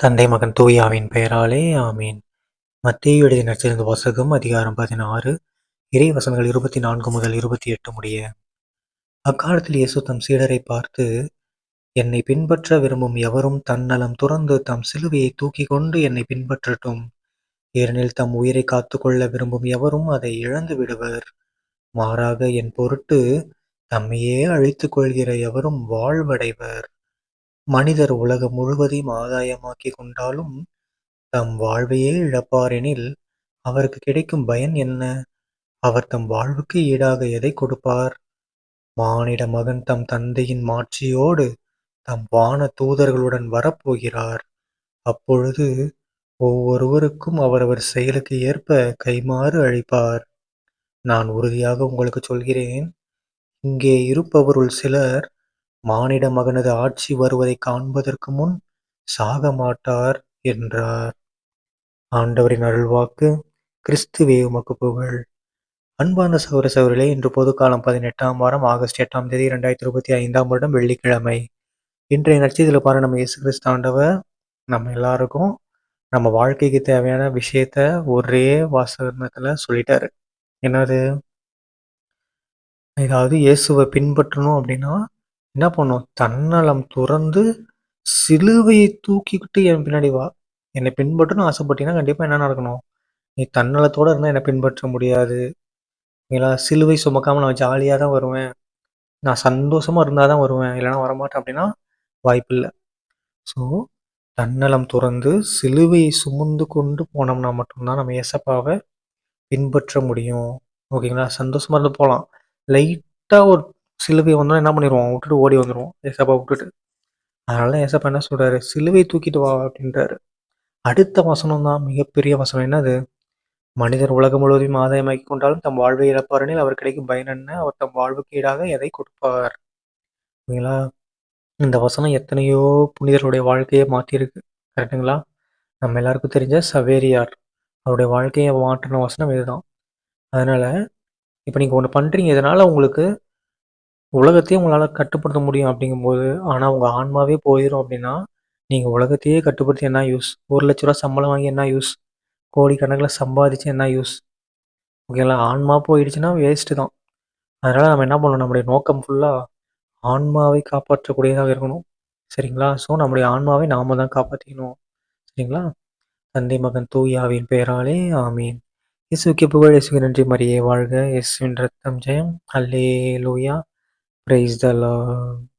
தந்தை மகன் தூய ஆவியின் பெயராலே ஆமீன். மத்தேயு எழுதிய நற்செய்தி வாசகம் அதிகாரம் 16 இறை வசனங்கள் 24 முதல் 28 முடிய. அக்காலத்தில் இயேசு தம் சீடரை பார்த்து, என்னை பின்பற்ற விரும்பும் எவரும் தன்னலம் துறந்து தம் சிலுவையை தூக்கிக் கொண்டு என்னை பின்பற்றட்டும். ஏனெனில் தம் உயிரை காத்துக்கொள்ள விரும்பும் எவரும் அதை இழந்து விடுவர். மாறாக என் பொருட்டு தம்மையே அழித்துக் கொள்கிற எவரும் வாழ்வடைவர். மனிதர் உலகம் முழுவதையும் ஆதாயமாக்கிக் கொண்டாலும் தம் வாழ்வையே இழப்பாரெனில் அவருக்கு கிடைக்கும் பயன் என்ன? அவர் தம் வாழ்வுக்கு ஈடாக எதைக் கொடுப்பார்? மானிட மகன் தம் தந்தையின் மாட்சியோடு தம் வான தூதர்களுடன் வரப்போகிறார். அப்பொழுது ஒவ்வொருவருக்கும் அவரவர் செயலுக்கு ஏற்ப கைம்மாறு அளிப்பார். நான் உறுதியாக உங்களுக்குச் சொல்கிறேன், இங்கே இருப்பவருள் சிலர் மானிட மகனது ஆட்சி வருவதைக் காண்பதற்கு முன் சாக மாட்டார் என்றார். ஆண்டவரின் அருள்வாக்கு. கிறிஸ்துவே உமக்கு புகழ். அன்பார்ந்த சகோதர சகோதரிகளே, இன்று பொதுக்காலம் 18ஆம் வாரம் ஆகஸ்ட் 8ஆம் தேதி 2025ஆம் வருடம் வெள்ளிக்கிழமை. இன்றைய நற்செய்தியில பாருங்க, நம்ம இயேசு கிறிஸ்து ஆண்டவர் நம்ம எல்லாருக்கும் நம்ம வாழ்க்கைக்கு தேவையான விஷயத்த ஒரே வாசகத்துல சொல்லிட்டாரு. என்னது? ஏதாவது இயேசுவை பின்பற்றணும் அப்படின்னா என்ன பண்ணும்? தன்னலம் துறந்து சிலுவையை தூக்கிக்கிட்டு என் பின்னாடி வா. என்னை பின்பற்றணும்னு ஆசைப்பட்டீங்கன்னா கண்டிப்பா என்ன நடக்கணும்? நீ தன்னலத்தோட இருந்தா என்னை பின்பற்ற முடியாது. ஓகேங்களா? சிலுவை சுமக்காம நான் ஜாலியா தான் வருவேன். நான் சந்தோஷமா இருந்தா தான் வருவேன். இல்லைன்னா வரமாட்டேன் அப்படின்னா வாய்ப்பில்ல. ஸோ தன்னலம் துறந்து சிலுவையை சுமந்து கொண்டு போனோம்னா மட்டும்தான் நம்ம ஏசப்பாவை பின்பற்ற முடியும். ஓகேங்களா? சந்தோஷமா இருந்து போகலாம். லைட்டா ஒரு சிலுவை வந்தோன்னா என்ன பண்ணிருவோம்? விட்டுட்டு ஓடி வந்துருவோம். ஏசப்பாவை விட்டுட்டு. அதனால தான் ஏசப்பா என்ன சொல்றாரு? சிலுவையை தூக்கிட்டு வா அப்படின்றாரு. அடுத்த வசனம் தான் மிகப்பெரிய வசனம். என்னது? மனிதர் உலகம் முழுவதையும் ஆதாயமாக்கிக் கொண்டாலும் தம் வாழ்வை இழப்பாரெனில் அவர் கிடைக்கும் பயன் என்ன? அவர் தம் வாழ்வுக்கு ஈடாக எதைக் கொடுப்பார்? ஓகேங்களா? இந்த வசனம் எத்தனையோ புனிதர்களுடைய வாழ்க்கையை மாத்தியிருக்கு. கரெக்ட்டுங்களா? நம்ம எல்லாருக்கும் தெரிஞ்ச சவேரியார். அவருடைய வாழ்க்கையை மாற்றின வசனம் இதுதான். அதனால இப்ப நீங்க ஒண்ணு பண்றீங்க. இதனால உங்களுக்கு உலகத்தையே உங்களால கட்டுப்படுத்த முடியும் அப்படிங்கும்போது, ஆனா உங்க ஆன்மாவே போயிரும் அப்படின்னா, நீங்க உலகத்தையே கட்டுப்படுத்தி என்ன யூஸ்? ரூ. 1,00,000 சம்பளம் வாங்கி என்ன யூஸ்? கோடிக்கணக்குல சம்பாதிச்சு என்ன யூஸ்? ஓகேங்களா? ஆன்மா போயிடுச்சுன்னா வேஸ்ட்டு தான். அதனால நம்ம என்ன பண்ணணும்? நம்முடைய நோக்கம் ஃபுல்லா ஆன்மாவை காப்பாற்றக்கூடியதாக இருக்கணும். சரிங்களா? ஸோ நம்முடைய ஆன்மாவை நாம தான் காப்பாத்திக்கணும். சரிங்களா? தந்தை, மகன், தூய ஆவியின் பெயராலே ஆமீன். இயேசுவுக்கே புகழ். இயேசுவுக்கு நன்றி. மரியே வாழ்க. இயேசுவின் ரத்தம் ஜெயம். அல்லேலூயா. Praise the Lord.